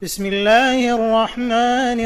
بسم الله الرحمن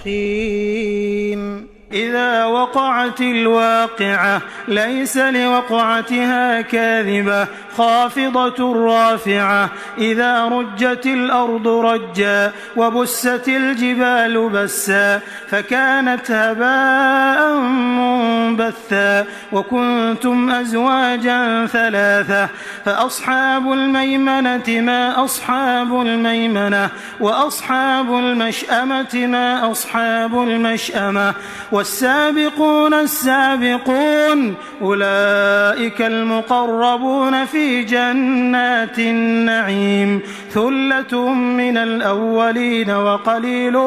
الرحيم إذا وقعت الواقعة ليس لوقعتها كاذبة خافضة رافعة إذا رجت الأرض رجا وبست الجبال بسا فكانت هباء منبثا وكنتم أزواجا ثلاثة فأصحاب الميمنة ما أصحاب الميمنة وأصحاب المشأمة ما أصحاب المشأمة والسابقون السابقون أولئك المقربون في جنات النعيم ثلة من الأولين وقليل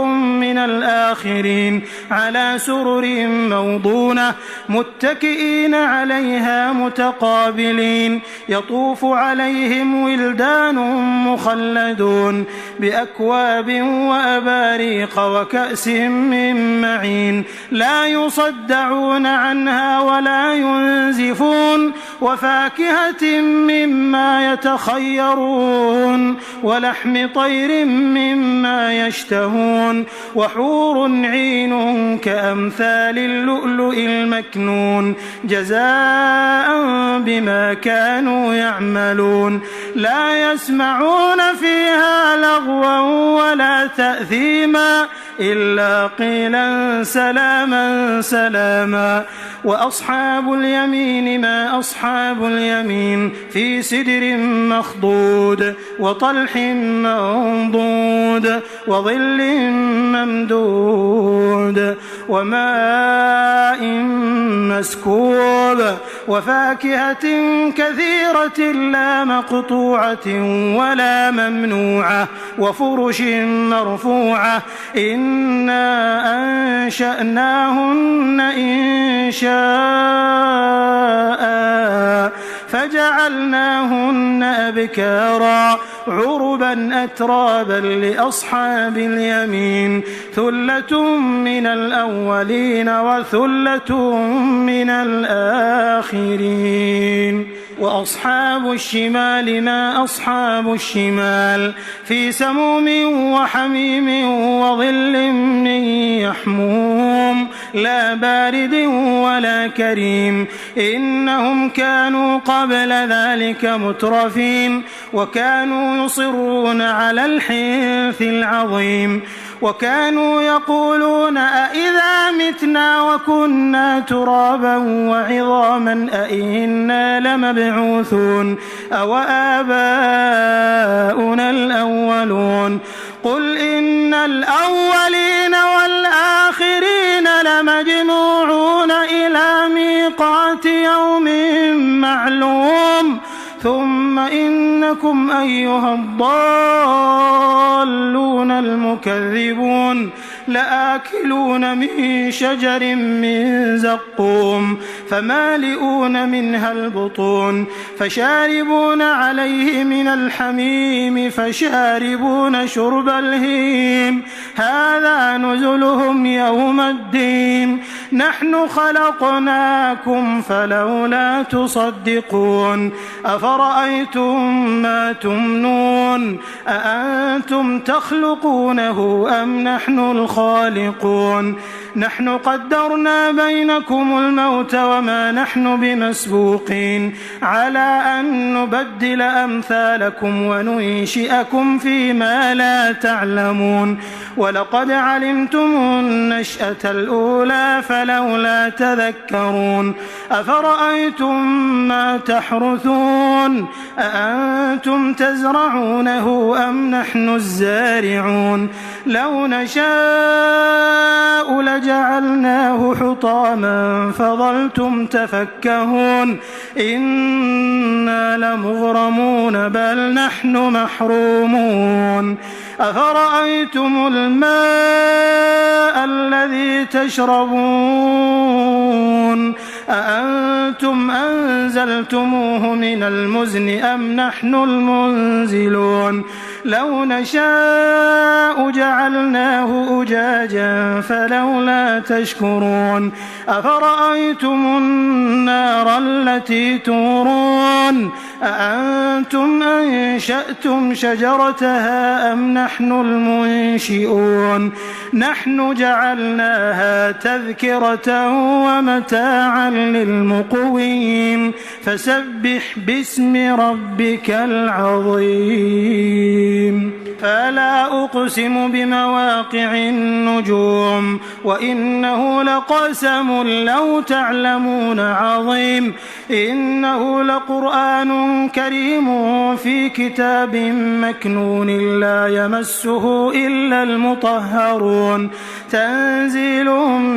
من الآخرين على سرر موضونة متكئين عليها متقابلين يطوف عليهم ولدان مخلدون بأكواب وأباريق وكأس من معين لا يصدعون عنها ولا ينزفون وفاكهة مما يتخيرون ولحم طير مما يشتهون وحور عين كأمثال اللؤلؤ المكنون جزاء بما كانوا يعملون لا يسمعون فيها لغوا ولا تأثيما إلا قيلا سلاما سلاما وأصحاب اليمين ما أصحاب اليمين في سدر مخضود وطلح منضود وظل ممدود وماء مسكوب وفاكهة كثيرة لا مقطوعة ولا ممنوعة وفرش مرفوعة إنا أنشأناهن إنشاء فجعلناهن أبكارا عربا أترابا لأصحاب اليمين ثلة من الأولين وثلة من الآخرين وأصحاب الشمال ما أصحاب الشمال في سموم وحميم وظل من يحموم لا بارد ولا كريم إنهم كانوا قبل ذلك مترفين وكانوا يصرون على الحنث العظيم وكانوا يقولون أئذا متنا وكنا ترابا وعظاما أئنا لمبعوثون أو آباؤنا الأولون قل إن الأولين والآخرين لمجموعون إلى ميقات يوم معلوم ثم إنكم أيها الضالون المكذبون لآكلون من شجر من زقوم فمالئون منها البطون فشاربون عليه من الحميم فشاربون شرب الهيم هذا نزلهم يوم الدين نحن خلقناكم فلولا تصدقون أفرأيتم ما تمنون أأنتم تخلقونه أم نحن الخالقون نحن قدرنا بينكم الموت وما نحن بمسبوقين على أن نبدل أمثالكم وننشئكم فيما لا تعلمون ولقد علمتم النشأة الأولى فلولا تذكرون أفرأيتم ما تحرثون أأنتم تزرعونه أم نحن الزارعون لو نشاء لجعلناه حطاما فظلتم تفكهون إنا لمغرمون بل نحن محرومون أفرأيتم الماء الذي تشربون أأنتم أنزلتموه من المزن أم نحن المنزلون لو نشاء جعلناه أجاجا فلولا تشكرون أفرأيتم النار التي تورون أأنتم أنشأتم شجرتها أم نحن المنشئون نحن جعلناها تذكرة ومتاعا للمقوين فسبح باسم ربك العظيم فلا أقسم بمواقع النجوم وإنه لقسم لو تعلمون عظيم إنه لقرآن كريم في كتاب مكنون لا يمسه إلا المطهرون تنزيل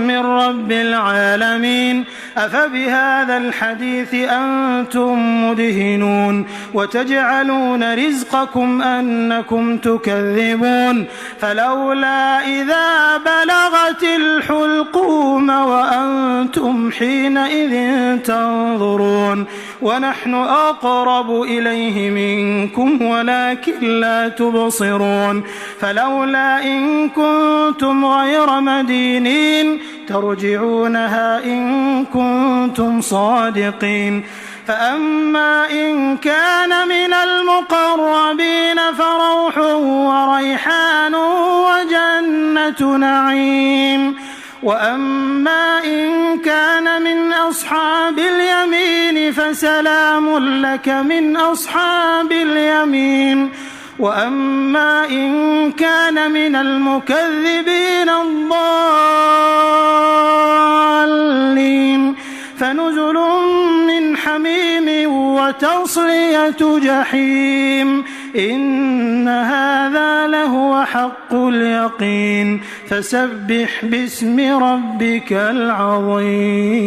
من رب العالمين أفبهذا الحديث أنتم مدهنون وتجعلون رزقكم أنكم تكذبون فلولا إذا بلغت الحلقوم وأنتم حينئذ تنظرون ونحن أقرب إليه منكم ولكن لا تبصرون فلولا إن كنتم غير مدينين ترجعونها إن كنتم صادقين فأما إن كان من المقربين فروح وريحان وجنة نعيم وأما إن كان من أصحاب اليمين فسلام لك من أصحاب اليمين وأما إن كان من المكذبين الضالين فنزل من حميم وتصلية جحيم إن هذا لهو حق اليقين فسبح باسم ربك العظيم